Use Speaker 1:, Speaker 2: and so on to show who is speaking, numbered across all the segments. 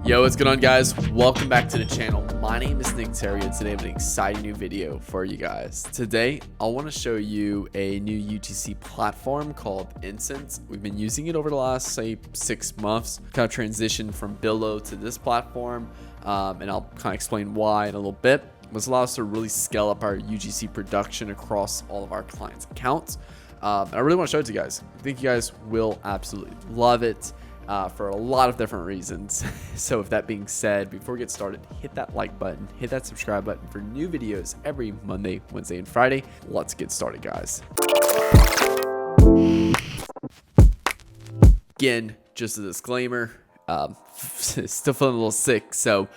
Speaker 1: Yo, what's going on, guys? Welcome back to the channel. My name is Nick Theriot. Today I have an exciting new video for you guys. Today I want to show you a new UGC platform called Incense. We've been using it over the last, say, 6 months. Kind of transitioned from Billow to this platform, and I'll kind of explain why in a little bit. This allows us to really scale up our UGC production across all of our clients' accounts. And I really want to show it to you guys. I think you guys will absolutely love it. For a lot of different reasons. So with that being said, before we get started, hit that like button, hit that subscribe button for new videos every Monday, Wednesday, and Friday. Let's get started, guys. Again, just a disclaimer, still feeling a little sick, so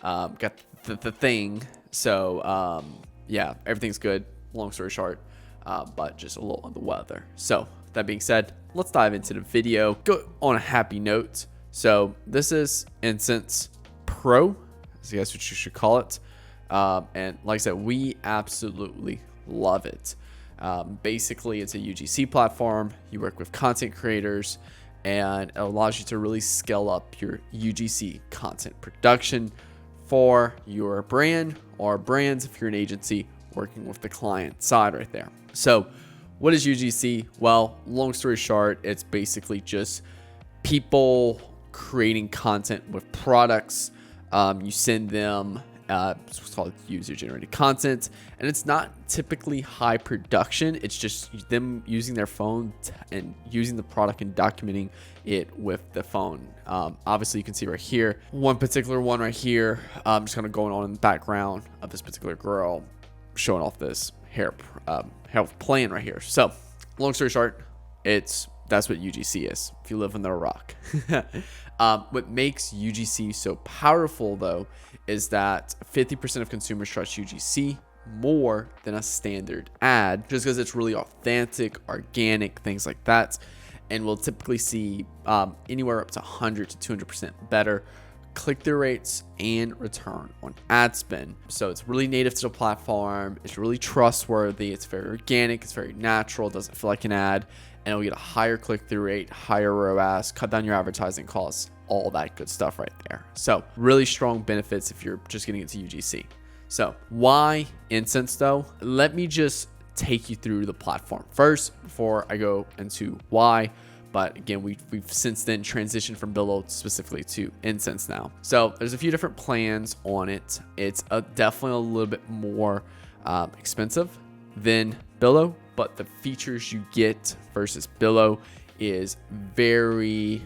Speaker 1: got the thing. So yeah, everything's good, long story short, but just a little on the weather. So that being said, let's dive into the video. Go on a happy note. So this is Incense Pro, I guess what you should call it. And like I said, we absolutely love it. Basically, it's a UGC platform. You work with content creators, and it allows you to really scale up your UGC content production for your brand or brands if you're an agency working with the client side right there. So what is UGC? Well, long story short, it's basically just people creating content with products. You send them it's what's called user-generated content, and it's not typically high production. It's just them using their phone and using the product and documenting it with the phone. Obviously, you can see right here, one particular one right here, just kind of going on in the background of this particular girl, showing off this hair plan right here. So long story short, that's what UGC is if you live under a rock. What makes UGC so powerful, though, is that 50% of consumers trust UGC more than a standard ad, just because it's really authentic, organic, things like that. And we'll typically see anywhere up to 100 to 200% better click-through rates and return on ad spend. So it's really native to the platform. It's really trustworthy. It's very organic. It's very natural. It doesn't feel like an ad, and it'll get a higher click-through rate, higher ROAS, cut down your advertising costs, all that good stuff right there. So really strong benefits if you're just getting into UGC. So why Incense, though? Let me just take you through the platform first before I go into why. But again, we've since then transitioned from Billow specifically to Incense now. So there's a few different plans on it. It's definitely a little bit more expensive than Billow, but the features you get versus Billow is very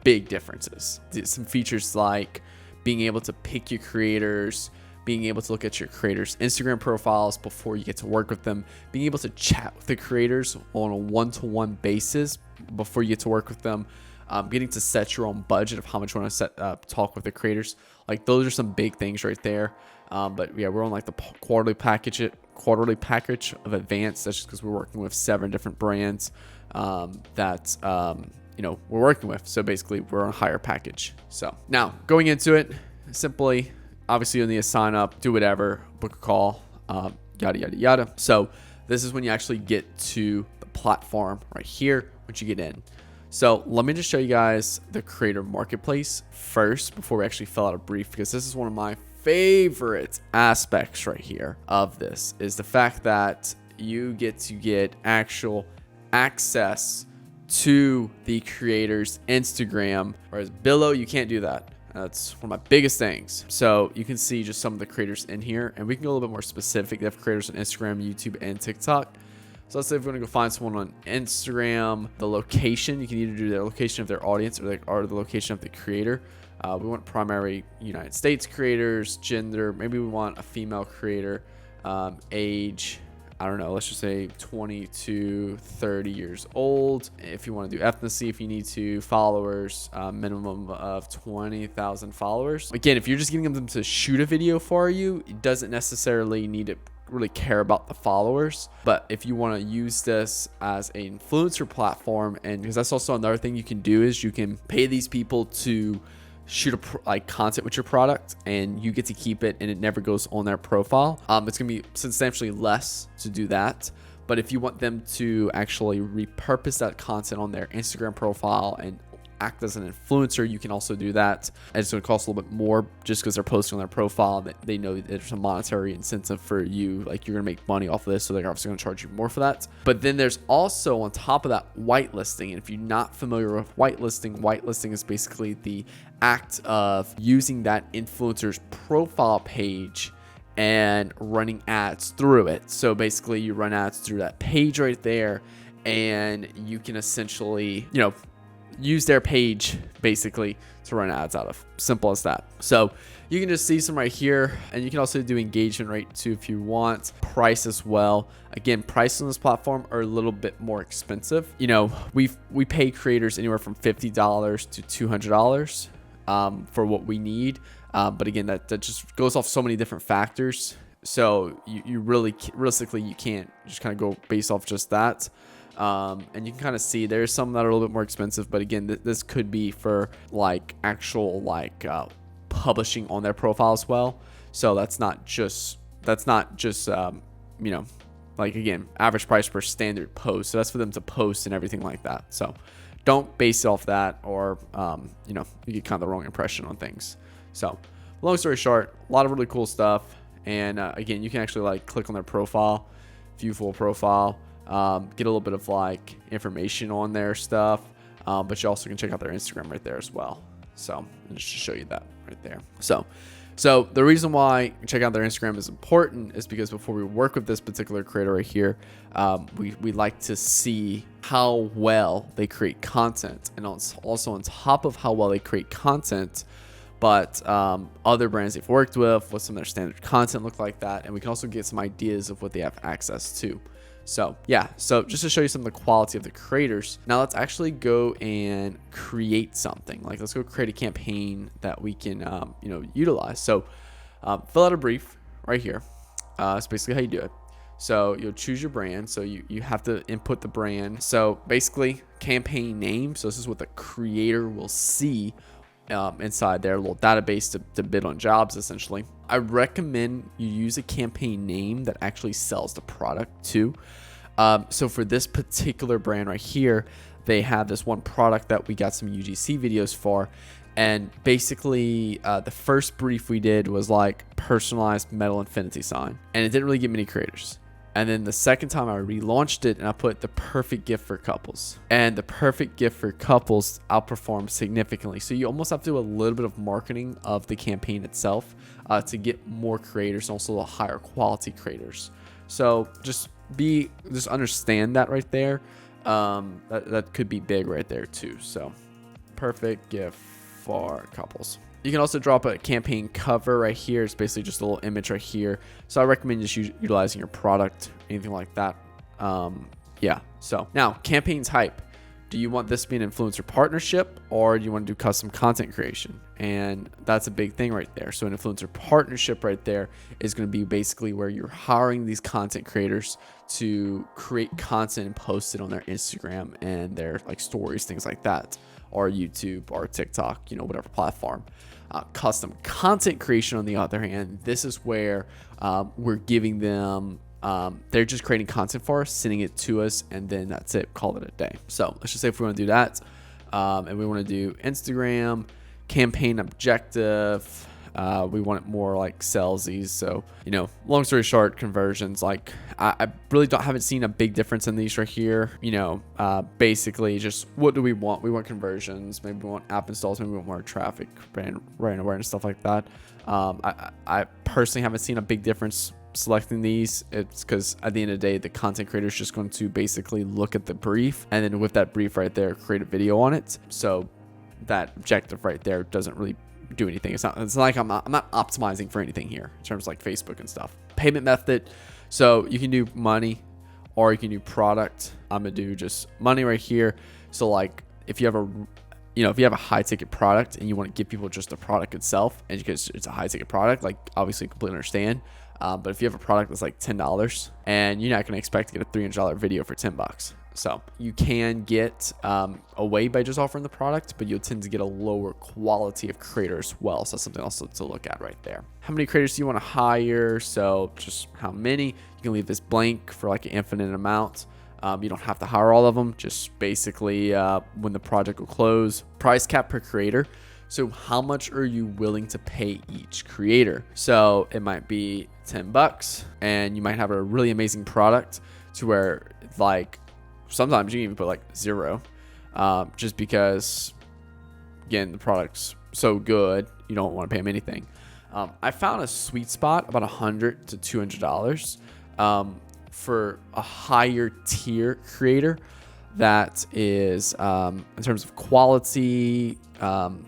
Speaker 1: big differences. Some features like being able to pick your creators, being able to look at your creators' Instagram profiles before you get to work with them, being able to chat with the creators on a one-to-one basis before you get to work with them, getting to set your own budget of how much you want to talk with the creators. Like, those are some big things right there. But yeah, we're on like the quarterly package of Advanced. That's just because we're working with 7 different brands that we're working with. So basically, we're on a higher package. So now going into it, simply, obviously, you'll need to sign up, do whatever, book a call, yada, yada, yada. So this is when you actually get to the platform right here, once you get in. So let me just show you guys the creator marketplace first before we actually fill out a brief, because this is one of my favorite aspects right here of this, is the fact that you get to get actual access to the creator's Instagram, whereas Billow, you can't do that. That's one of my biggest things. So you can see just some of the creators in here, and we can go a little bit more specific. They have creators on Instagram, YouTube, and TikTok. So let's say if we're going to go find someone on Instagram, the location, you can either do the location of their audience or the location of the creator. We want primary United States creators, gender, maybe we want a female creator, age, I don't know, let's just say 20 to 30 years old. If you want to do ethnicity, if you need to, followers, minimum of 20,000 followers. Again, if you're just getting them to shoot a video for you, it doesn't necessarily need to really care about the followers. But if you want to use this as an influencer platform, and because that's also another thing you can do, is you can pay these people to shoot like content with your product, and you get to keep it, and it never goes on their profile. It's gonna be substantially less to do that, but if you want them to actually repurpose that content on their Instagram profile and act as an influencer, you can also do that. And it's going to cost a little bit more just because they're posting on their profile and they know that there's a monetary incentive for you. Like, you're going to make money off of this, so they're obviously going to charge you more for that. But then there's also on top of that whitelisting. And if you're not familiar with whitelisting is basically the act of using that influencer's profile page and running ads through it. So basically you run ads through that page right there, and you can essentially, use their page basically to run ads out of. Simple as that. So you can just see some right here, and you can also do engagement rate too if you want. Price as well. Again, prices on this platform are a little bit more expensive. We pay creators anywhere from $50 to $200 for what we need. But again, that just goes off so many different factors. So you really, realistically, you can't just kind of go based off just that. And you can kind of see there's some that are a little bit more expensive, but again, this could be for like actual publishing on their profile as well. So that's not just again, average price per standard post. So that's for them to post and everything like that. So don't base it off that, or you get kind of the wrong impression on things. So long story short, a lot of really cool stuff. And again, you can actually click on their profile, view full profile, get a little bit of information on their stuff, but you also can check out their Instagram right there as well. So just to show you that right there. So the reason why check out their Instagram is important is because before we work with this particular creator right here, we like to see how well they create content, and also on top of how well they create content, but other brands they've worked with, what some of their standard content look like that, and we can also get some ideas of what they have access to. So just to show you some of the quality of the creators, now let's actually go and create something. Let's go create a campaign that we can utilize. So fill out a brief right here. It's basically how you do it. So you'll choose your brand. So you have to input the brand. So basically campaign name. So this is what the creator will see inside their little database to bid on jobs, essentially. I recommend you use a campaign name that actually sells the product too. So for this particular brand right here, they have this one product that we got some UGC videos for. And basically the first brief we did was personalized metal infinity sign, and it didn't really get many creators. And then the second time I relaunched it and I put the perfect gift for couples, and the perfect gift for couples outperformed significantly. So you almost have to do a little bit of marketing of the campaign itself to get more creators, and also higher quality creators. So just understand that right there. That could be big right there too. So perfect gift for couples. You can also drop a campaign cover right here. It's basically just a little image right here. So I recommend just utilizing your product, anything like that. So now campaign type. Do you want this to be an influencer partnership, or do you want to do custom content creation? And that's a big thing right there. So an influencer partnership right there is going to be basically where you're hiring these content creators to create content and post it on their Instagram and their stories, things like that, or YouTube or TikTok, whatever platform. Custom content creation, on the other hand, this is where we're giving them, they're just creating content for us, sending it to us, and then that's it. Call it a day. So let's just say if we want to do that, and we want to do Instagram campaign objective, we want it more salesy. So long story short, conversions. I really haven't seen a big difference in these right here. Basically just what do we want? We want conversions. Maybe we want app installs. Maybe we want more traffic, brand awareness, stuff like that. I personally haven't seen a big difference selecting these. It's because at the end of the day, the content creator is just going to basically look at the brief, and then with that brief right there, create a video on it. So that objective right there doesn't really do anything. It's not like I'm not optimizing for anything here in terms of Facebook and stuff. Payment method. So you can do money, or you can do product. I'm gonna do just money right here. So if you have a high ticket product and you want to give people just the product itself, and because it's a high ticket product, obviously completely understand. But if you have a product that's $10, and you're not going to expect to get a $300 video for $10. So you can get away by just offering the product, but you'll tend to get a lower quality of creator as well. So that's something also to look at right there. How many creators do you want to hire? So just how many. You can leave this blank for an infinite amount. You don't have to hire all of them. Just basically when the project will close. Price cap per creator. So how much are you willing to pay each creator? So it might be $10, and you might have a really amazing product to where like sometimes you can even put like $0, just because again the product's so good you don't want to pay them anything. I found a sweet spot about $100 to $200 for a higher tier creator that is in terms of quality,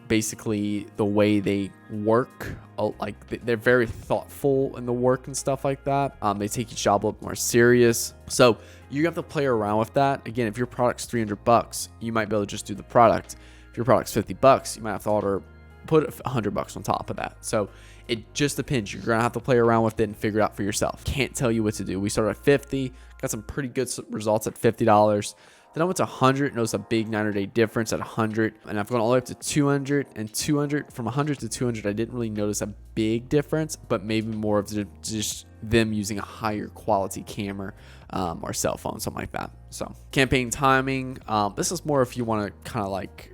Speaker 1: basically the way they work, like they're very thoughtful in the work and stuff like that. They take each job a little more serious, so you have to play around with that. Again, if your product's $300, you might be able to just do the product. If your product's $50, you might have to put $100 on top of that. So it just depends. You're gonna have to play around with it and figure it out for yourself. Can't tell you what to do. We started at 50, got some pretty good results at $50. Then I went to 100, noticed a big 90-day difference at 100, and I've gone all the way up to 200 and 200. From 100 to 200, I didn't really notice a big difference, but maybe more of just them using a higher quality camera or cell phone, something like that. So campaign timing. This is more if you want to kind of like,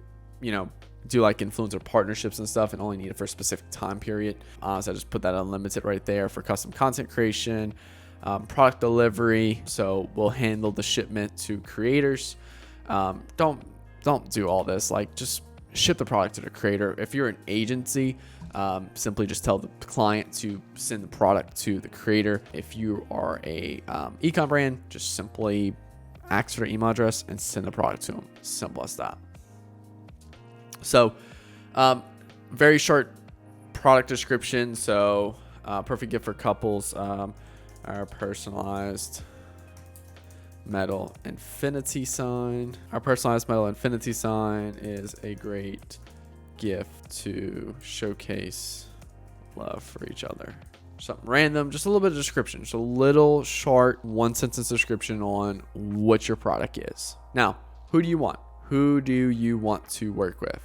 Speaker 1: do like influencer partnerships and stuff and only need it for a specific time period. So I just put that unlimited right there for custom content creation. Product delivery, so we'll handle the shipment to creators. Don't do all this, like just ship the product to the creator. If you're an agency, simply just tell the client to send the product to the creator. If you are a ECOM brand, just simply ask for their email address and send the product to them. Simple as that. So very short product description. So perfect gift for couples. Our personalized metal infinity sign. Our personalized metal infinity sign is a great gift to showcase love for each other. Something random, just a little bit of description. Just a little short 1-sentence description on what your product is. Now, who do you want? Who do you want to work with?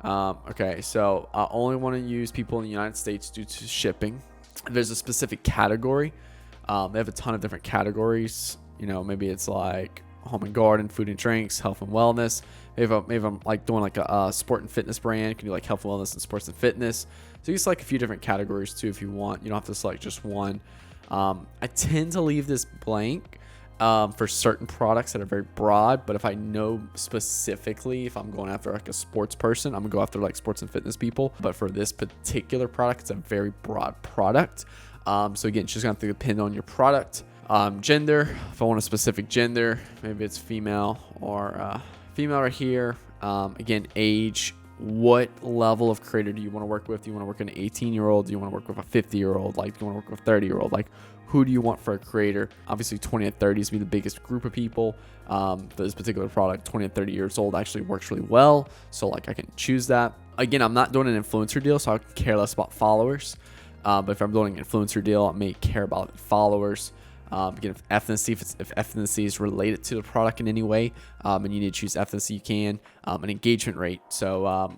Speaker 1: Okay, so I only want to use people in the United States due to shipping. If there's a specific category, they have a ton of different categories. Maybe it's like home and garden, food and drinks, health and wellness. Maybe I'm like doing like a sport and fitness brand. Can do like health and wellness and sports and fitness. So you select a few different categories too if you want. You don't have to select just one. I tend to leave this blank for certain products that are very broad. But if I know specifically, if I'm going after like a sports person, I'm gonna go after like sports and fitness people. But for this particular product, it's a very broad product. So again, it's just gonna have to depend on your product. Gender, if I want a specific gender, maybe it's female or female right here. Again, age, what level of creator do you want to work with? Do you want to work with an 18-year-old? Do you want to work with a 50-year-old? Like, do you want to work with a 30-year-old? Like, who do you want for a creator? Obviously 20 and 30 is be the biggest group of people. For this particular product, 20 and 30 years old actually works really well. So like I can choose that. Again, I'm not doing an influencer deal, so I care less about followers. But if I'm doing an influencer deal, I may care about followers. Again, if ethnicity is related to the product in any way, and you need to choose ethnicity, you can. An engagement rate. So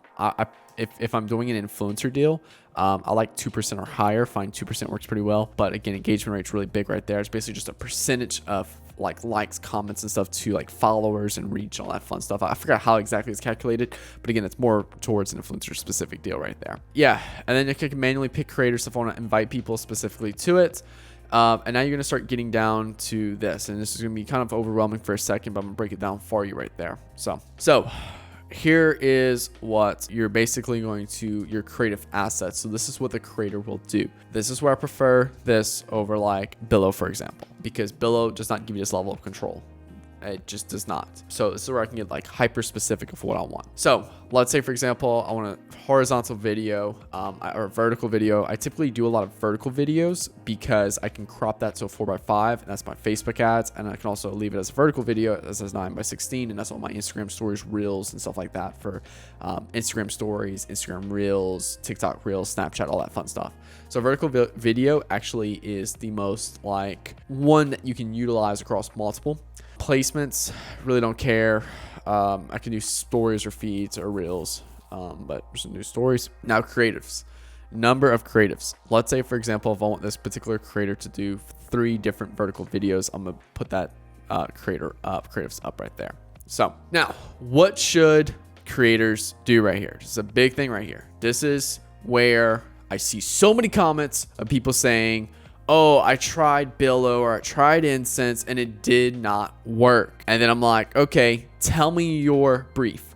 Speaker 1: if I'm doing an influencer deal, I like 2% or higher. Find 2% works pretty well. But again, engagement rate's really big right there. It's basically just a percentage of like likes, comments, and stuff to like followers and reach, all that fun stuff. I forgot how exactly it's calculated, but again, it's more towards an influencer specific deal right there. Yeah, and then you can manually pick creators if I want to invite people specifically to it. And now you're gonna start getting down to this, and this is gonna be kind of overwhelming for a second, but I'm gonna break it down for you right there. So here is what you're basically going to, your creative assets. So this is what the creator will do. This is where I prefer this over like Billow, for example, because Billow does not give you this level of control. It just does not. So this is where I can get like hyper specific of what I want. So let's say, for example, I want a horizontal video or a vertical video. I typically do a lot of vertical videos because I can crop that to a 4x5, and that's my Facebook ads. And I can also leave it as a vertical video as a 9x16, and that's all my Instagram stories, reels, and stuff like that for Instagram stories, Instagram reels, TikTok reels, Snapchat, all that fun stuff. So vertical video actually is the most like one that you can utilize across multiple placements. Really don't care. I can do stories or feeds or reels, but just do stories. Now creatives, number of creatives. Let's say, for example, if I want this particular creator to do 3 different vertical videos, I'm gonna put that creatives up right there. So now, what should creators do right here? This is a big thing right here. This is where I see so many comments of people saying, oh, I tried Billow or I tried Incense and it did not work. And then I'm like, okay, tell me your brief.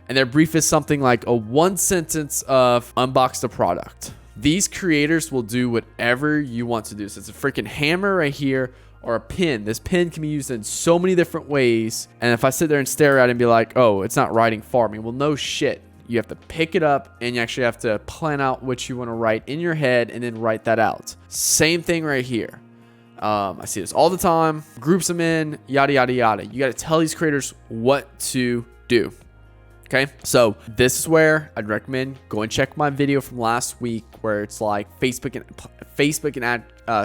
Speaker 1: And their brief is something like a 1 sentence of unbox the product. These creators will do whatever you want to do. So it's a freaking hammer right here or a pin. This pin can be used in so many different ways. And if I sit there and stare at it and be like, oh, it's not writing for me. Well, no shit. You have to pick it up and you actually have to plan out what you want to write in your head and then write that out. Same thing right here. I see this all the time. Groups them in, yada, yada, yada. You got to tell these creators what to do. Okay, so this is where I'd recommend go and check my video from last week where it's like Facebook and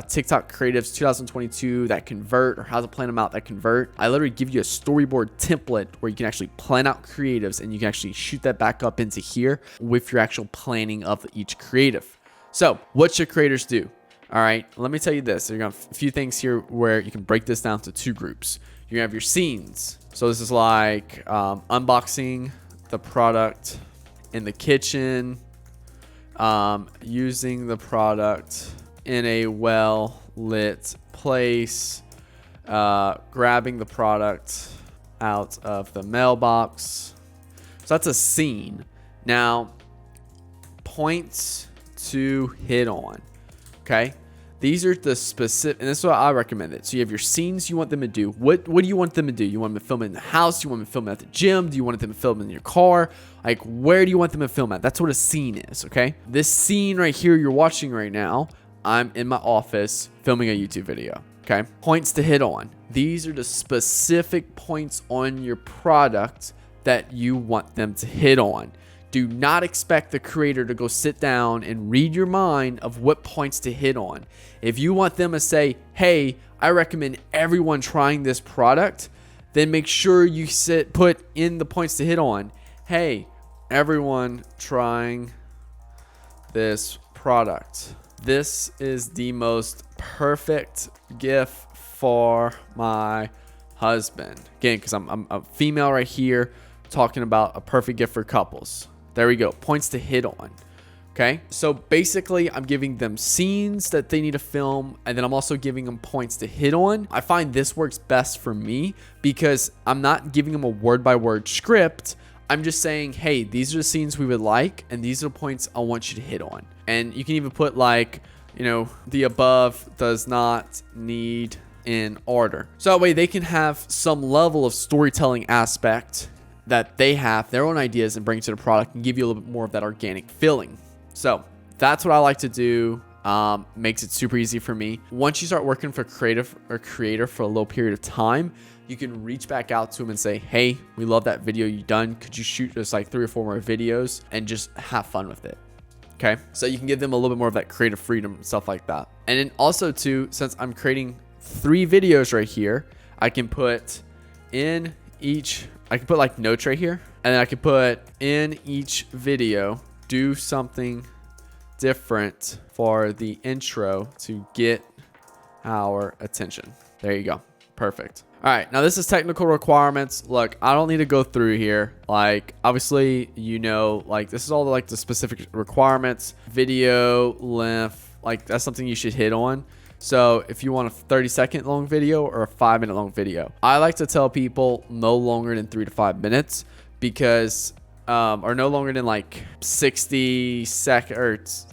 Speaker 1: TikTok creatives 2022 that convert, or how to plan them out that convert. I literally give you a storyboard template where you can actually plan out creatives and you can actually shoot that back up into here with your actual planning of each creative. So what should creators do? All right, let me tell you this. You're gonna have a few things here where you can break this down to 2 groups. You're gonna have your scenes. So this is like unboxing the product in the kitchen, using the product in a well-lit place, grabbing the product out of the mailbox. So that's a scene. Now, points to hit on, okay? These are the specific, and this is what I recommend it. So you have your scenes you want them to do. What do you want them to do? You want them to film it in the house? You want them to film it at the gym? Do you want them to film it in your car? Like, where do you want them to film at? That's what a scene is, okay? This scene right here you're watching right now, I'm in my office filming a YouTube video, okay? Points to hit on. These are the specific points on your product that you want them to hit on. Do not expect the creator to go sit down and read your mind of what points to hit on. If you want them to say, hey, I recommend everyone trying this product, then make sure you put in the points to hit on. Hey, everyone trying this product. This is the most perfect gift for my husband. Again, because I'm a female right here talking about a perfect gift for couples. There we go. Points to hit on. Okay. So basically I'm giving them scenes that they need to film. And then I'm also giving them points to hit on. I find this works best for me because I'm not giving them a word by word script. I'm just saying, hey, these are the scenes we would like. And these are the points I want you to hit on. And you can even put like, you know, the above does not need in order. So that way they can have some level of storytelling aspect that they have their own ideas and bring to the product and give you a little bit more of that organic feeling. So that's what I like to do. Makes it super easy for me. Once you start working for creator for a little period of time, you can reach back out to them and say, hey, we love that video you done. Could you shoot us like 3 or 4 more videos and just have fun with it? Okay. So you can give them a little bit more of that creative freedom and stuff like that. And then also too, since I'm creating 3 videos right here, I can put in each, I can put like notes right here, and then I can put in each video, do something different for the intro to get our attention. There you go. Perfect. All right. Now this is technical requirements. Look, I don't need to go through here. Like, obviously, you know, like this is all like the specific requirements, video length, like that's something you should hit on. So if you want a 30-second long video or a 5-minute long video, I like to tell people no longer than 3 to 5 minutes because, or no longer than like 60 seconds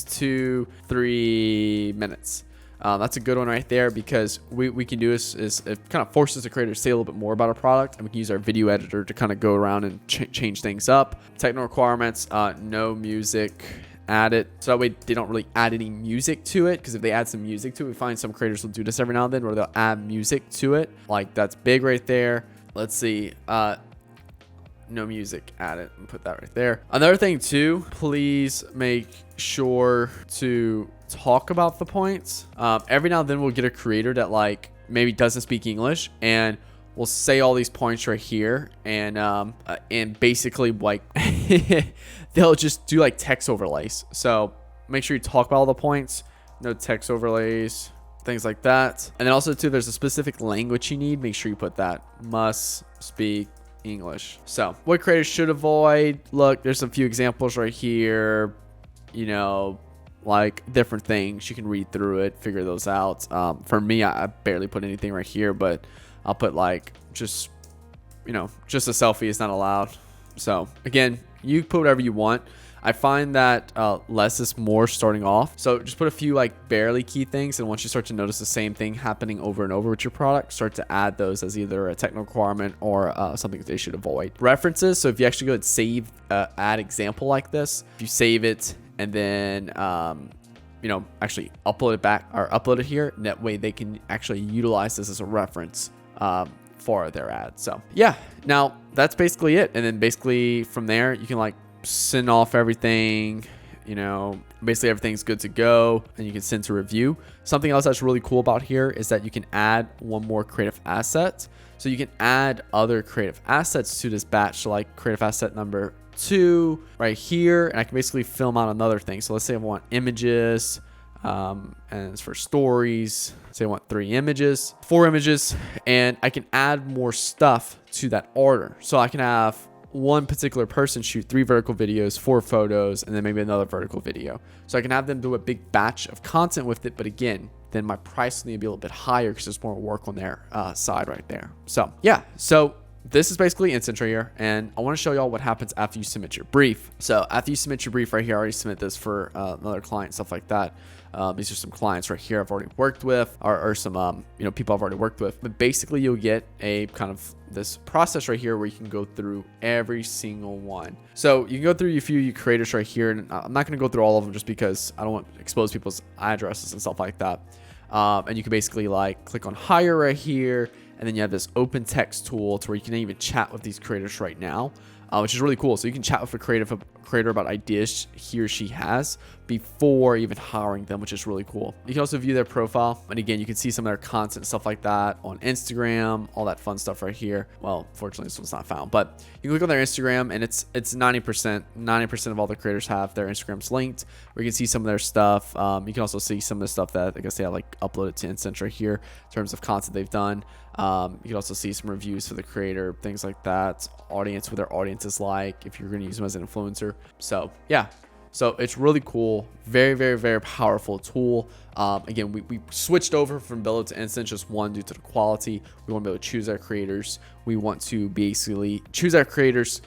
Speaker 1: to 3 minutes. That's a good one right there because we can do is it kind of forces the creator to say a little bit more about our product, and we can use our video editor to kind of go around and change things up. Technical requirements, no music added, so that way they don't really add any music to it, because if they add some music to it, we find some creators will do this every now and then where they'll add music to it. Like, that's big right there. Let's see, no music added, and put that right there. Another thing too, please make sure to talk about the points. Every now and then we'll get a creator that like maybe doesn't speak English and we'll say all these points right here, and basically like they'll just do like text overlays. So make sure you talk about all the points. No text overlays. things like that. And then also too, there's a specific language you need. Make sure you put that. Must speak English. So what creators should avoid. Look, there's a few examples right here, you know, like different things. You can read through it, figure those out. For me, I barely put anything right here, but I'll put like just, you know, just a selfie is not allowed. So again, you put whatever you want. I find that less is more starting off. So just put a few like barely key things, and once you start to notice the same thing happening over and over with your product, start to add those as either a technical requirement or something that they should avoid. References. So if you actually go and save add example like this, if you save it and then you know, actually upload it back or upload it here, and that way they can actually utilize this as a reference for their ad. So yeah, now that's basically it. And then basically from there you can like send off everything, you know, basically everything's good to go, and you can send to review. Something else that's really cool about here is that you can add one more creative asset. So you can add other creative assets to this batch. So like creative asset number 2 right here, and I can basically film out another thing. So let's say I want images, and it's for stories. Say I want 3 images, 4 images, and I can add more stuff to that order. So I can have one particular person shoot 3 vertical videos, 4 photos, and then maybe another vertical video. So I can have them do a big batch of content with it. But again, then my price will need to be a little bit higher because there's more work on their side right there. So yeah, so this is basically Insense right here, and I want to show y'all what happens after you submit your brief. So after you submit your brief right here, I already submit this for another client, stuff like that. These are some clients right here I've already worked with, or some you know, people I've already worked with. But basically you'll get a kind of this process right here where you can go through every single one. So you can go through a few creators right here, and I'm not going to go through all of them just because I don't want to expose people's addresses and stuff like that. And you can basically like click on hire right here, and then you have this open text tool to where you can even chat with these creators right now, which is really cool. So you can chat with a creator about ideas he or she has before even hiring them, which is really cool. You can also view their profile, and again, you can see some of their content and stuff like that on Instagram, all that fun stuff right here. Well, fortunately this one's not found, but you can click on their Instagram, and it's 90% of all the creators have their Instagrams linked, where you can see some of their stuff. You can also see some of the stuff that I guess they have like uploaded to Insense right here in terms of content they've done. You can also see some reviews for the creator, things like that, audience, what their audience is like, if you're going to use them as an influencer. So yeah, so it's really cool. Very, very, very powerful tool. Again, we switched over from Billo to Insense, just one, due to the quality. We want to be able to choose our creators. We want to basically choose our creators.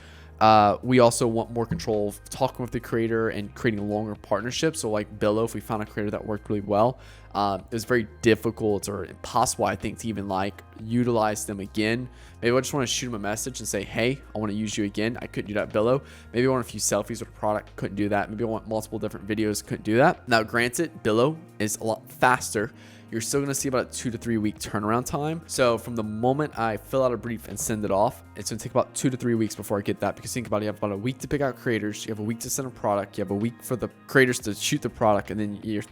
Speaker 1: We also want more control of talking with the creator and creating longer partnerships. So like Billo, if we found a creator that worked really well, it was very difficult or impossible, I think, to even like utilize them again. Maybe I just want to shoot them a message and say, hey, I want to use you again. I couldn't do that, Billo. Maybe I want a few selfies with a product. Couldn't do that. Maybe I want multiple different videos. Couldn't do that. Now, granted, Billo is a lot faster. You're still going to see about a 2 to 3 week turnaround time. So from the moment I fill out a brief and send it off, it's going to take about 2 to 3 weeks before I get that. Because think about it, you have about a week to pick out creators. You have a week to send a product. You have a week for the creators to shoot the product. And then your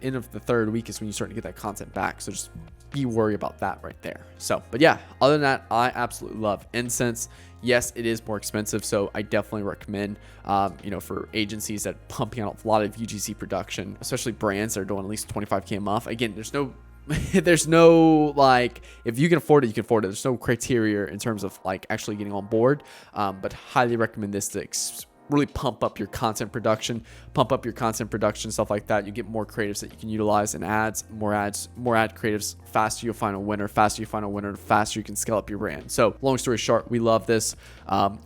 Speaker 1: end of the third week is when you start to get that content back. So just be worried about that right there. So, but yeah, other than that, I absolutely love Insense. Yes, it is more expensive, so I definitely recommend, you know, for agencies that are pumping out a lot of UGC production, especially brands that are doing at least 25K a month. Again, there's no like, if you can afford it, you can afford it. There's no criteria in terms of like actually getting on board, but highly recommend this to really pump up your content production, stuff like that. You get more creatives that you can utilize, and more ad creatives. Faster you'll find a winner, the faster you can scale up your brand. So long story short, we love this.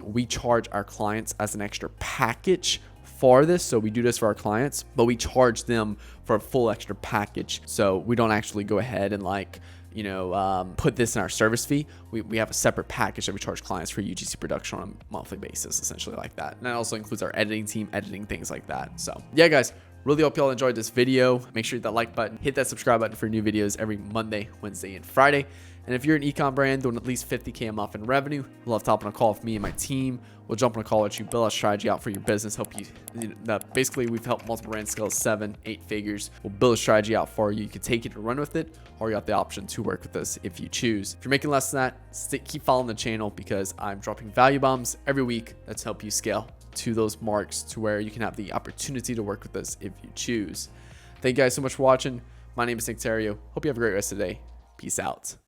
Speaker 1: We charge our clients as an extra package for this. So we do this for our clients, but we charge them for a full extra package. So we don't actually go ahead and like, you know, put this in our service fee. We have a separate package that we charge clients for UGC production on a monthly basis, essentially like that. And that also includes our editing team, editing things like that. So yeah, guys, really hope y'all enjoyed this video. Make sure you hit that like button, hit that subscribe button for new videos every Monday, Wednesday, and Friday. And if you're an ecom brand doing at least 50K a month in revenue, love hopping on a call with me and my team. We'll jump on a call with you, build a strategy out for your business, help you. Basically, we've helped multiple brands scale 7, 8 figures. We'll build a strategy out for you. You can take it and run with it, or you have the option to work with us if you choose. If you're making less than that, keep following the channel, because I'm dropping value bombs every week that's help you scale to those marks to where you can have the opportunity to work with us if you choose. Thank you guys so much for watching. My name is Nick Theriot. Hope you have a great rest of the day. Peace out.